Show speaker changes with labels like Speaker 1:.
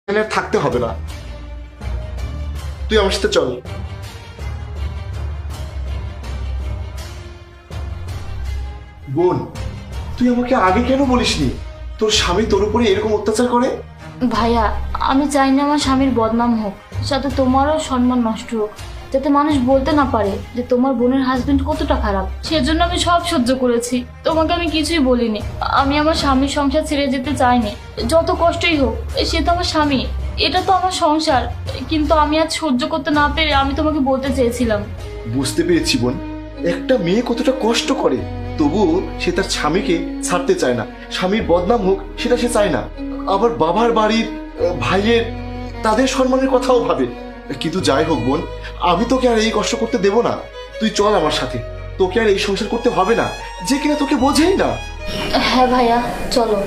Speaker 1: এখানে আর থাকতে হবে না, তুই আমার সাথে চল। বোন, তুই আমাকে আগে কেন বলিসনি তোর স্বামী তোর উপরে এরকম অত্যাচার করে?
Speaker 2: ভাইয়া, আমি চাই না আমার স্বামীর বদনাম হোক, সাথে তোমারও সম্মান নষ্ট হোক, যাতে মানুষ বলতে না পারে যে তোমার বোনের হাজবেন্ড কতটা খারাপ। সেজন্য আমি সব সহ্য করেছি, তোমাকে আমি কিছুই বলিনি। আমি আমার স্বামীর সংসার ছেড়ে যেতে চাইনি, যত কষ্টই হোক। সে তো আমার স্বামী, এটা তো আমার সংসার। কিন্তু আমি আজ সহ্য করতে না পেরে আমি তোমাকে বলতে চেয়েছিলাম।
Speaker 1: বুঝতে পেরেছি বোন, একটা মেয়ে কতটা কষ্ট করে, তবুও সে তার স্বামীকে ছাড়তে চায় না। স্বামীর বদনাম হোক সেটা সে চায় না, আবার বাবার বাড়ির ভাইয়ের তাদের সম্মানের কথাও ভাবে। কিন্তু যাই হোক বোন, আমি তোকে আর এই কষ্ট করতে দেব না। তুই চল আমার সাথে, তোকে আর এই সংসার করতে হবে না, যে কিনা তোকে বোঝেই না।
Speaker 2: হ্যাঁ ভাইয়া, চলো।